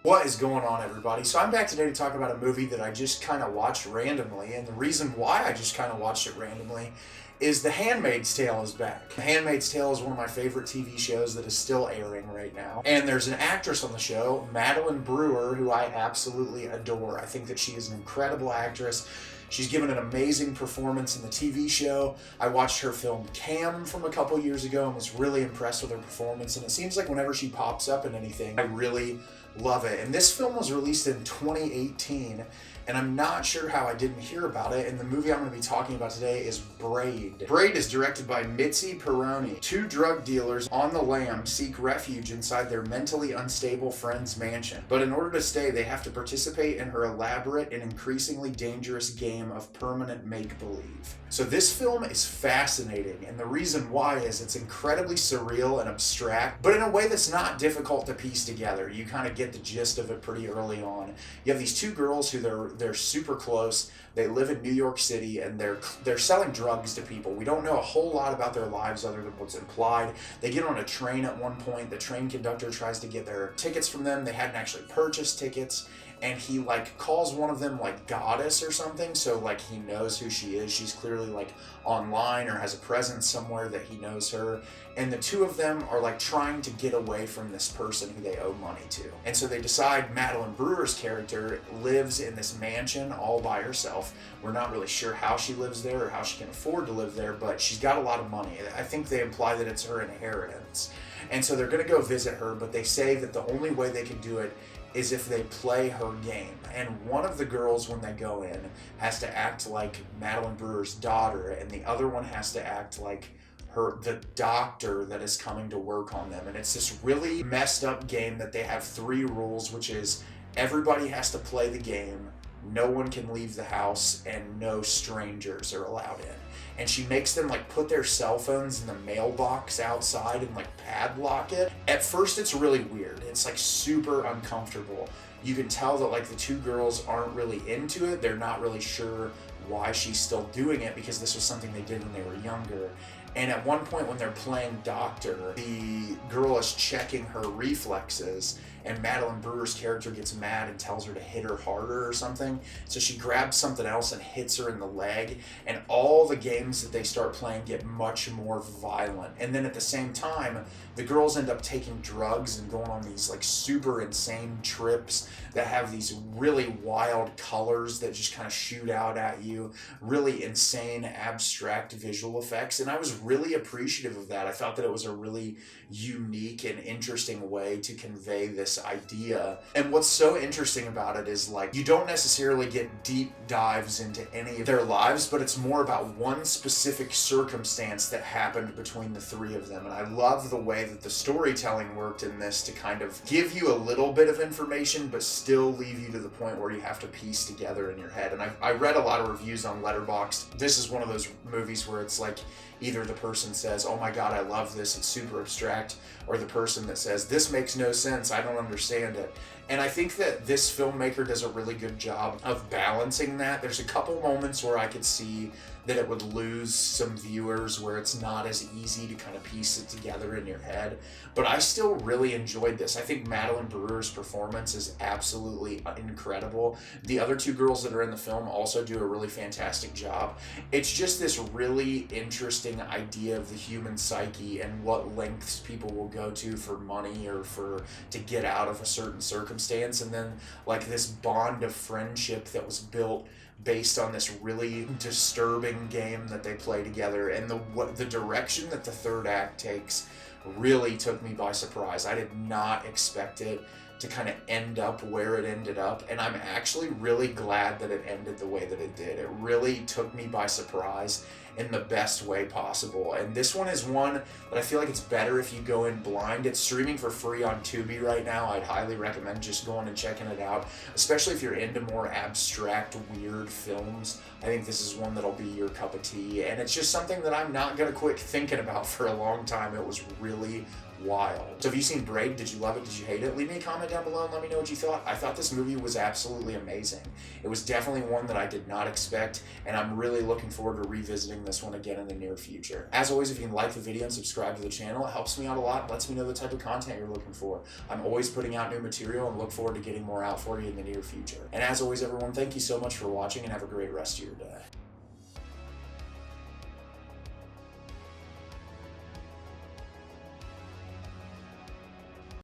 What is going on, everybody? So I'm back today to talk about a movie that I just kind of watched randomly, and the reason why I just kind of watched it randomly is The Handmaid's Tale is back. The Handmaid's Tale is one of my favorite TV shows that is still airing right now, and there's an actress on the show, Madeline Brewer, who I absolutely adore. I think that she is an incredible actress. She's given an amazing performance in the TV show. I watched her film Cam from a couple years ago and was really impressed with her performance, and it seems like whenever she pops up in anything, I really love it. And this film was released in 2018, and I'm not sure how I didn't hear about it, and the movie I'm going to be talking about today is Braid. Braid is directed by Mitzi Peirone. Two drug dealers on the lam seek refuge inside their mentally unstable friend's mansion. But in order to stay, they have to participate in her elaborate and increasingly dangerous game of permanent make-believe. So this film is fascinating, and the reason why is it's incredibly surreal and abstract, but in a way that's not difficult to piece together. You kind of get the gist of it pretty early on. You have these two girls who they're super close. They live in New York City, and they're selling drugs to people. We don't know a whole lot about their lives other than what's implied. They get on a train at one point. The train conductor tries to get their tickets from them. They hadn't actually purchased tickets, and he calls one of them goddess or something, so he knows who she is. She's clearly online or has a presence somewhere that he knows her, and the two of them are trying to get away from this person who they owe money to. And so they decide Madeline Brewer's character lives in this mansion all by herself. We're not really sure how she lives there or how she can afford to live there, but she's got a lot of money. I think they imply that it's her inheritance. And so they're going to go visit her, but they say that the only way they can do it is if they play her game. And one of the girls, when they go in, has to act like Madeline Brewer's daughter, and the other one has to act like the doctor that is coming to work on them. And it's this really messed up game that they have 3 rules, which is everybody has to play the game, no one can leave the house, and no strangers are allowed in. And she makes them put their cell phones in the mailbox outside and padlock it. At first it's really weird. It's super uncomfortable. You can tell that the two girls aren't really into it. They're not really sure why she's still doing it, because this was something they did when they were younger. And at one point when they're playing doctor, the girl is checking her reflexes, and Madeline Brewer's character gets mad and tells her to hit her harder or something. So she grabs something else and hits her in the leg, and all the games that they start playing get much more violent. And then at the same time, the girls end up taking drugs and going on these super insane trips that have these really wild colors that just kind of shoot out at you, really insane abstract visual effects. And I was really appreciative of that. I thought that it was a really unique and interesting way to convey this idea. And what's so interesting about it is you don't necessarily get deep dives into any of their lives, but it's more about one specific circumstance that happened between the 3 of them. And I love the way that the storytelling worked in this to kind of give you a little bit of information, but still leave you to the point where you have to piece together in your head. And I read a lot of reviews on Letterboxd. This is one of those movies where it's either the person says, "Oh my God, I love this, it's super abstract," or the person that says, "This makes no sense, I don't understand it." And I think that this filmmaker does a really good job of balancing that. There's a couple moments where I could see that it would lose some viewers, where it's not as easy to kind of piece it together in your head. But I still really enjoyed this. I think Madeline Brewer's performance is absolutely incredible. The other 2 girls that are in the film also do a really fantastic job. It's just this really interesting idea of the human psyche and what lengths people will go to for money or to get out of a certain circumstance. And then this bond of friendship that was built based on this really disturbing game that they play together. And the direction that the 3rd act takes really took me by surprise. I did not expect it to kind of end up where it ended up, and I'm actually really glad that it ended the way that it did. It really took me by surprise in the best way possible. And this one is one that I feel it's better if you go in blind. It's streaming for free on Tubi right now. I'd highly recommend just going and checking it out, especially if you're into more abstract, weird films. I think this is one that'll be your cup of tea, and it's just something that I'm not gonna quit thinking about for a long time. It was really wild. So have you seen Braid? Did you love it? Did you hate it? Leave me a comment down below and let me know what you thought. I thought this movie was absolutely amazing. It was definitely one that I did not expect, and I'm really looking forward to revisiting this one again in the near future. As always, if you can like the video and subscribe to the channel, it helps me out a lot and lets me know the type of content you're looking for. I'm always putting out new material and look forward to getting more out for you in the near future. And as always, everyone, thank you so much for watching and have a great rest of your day.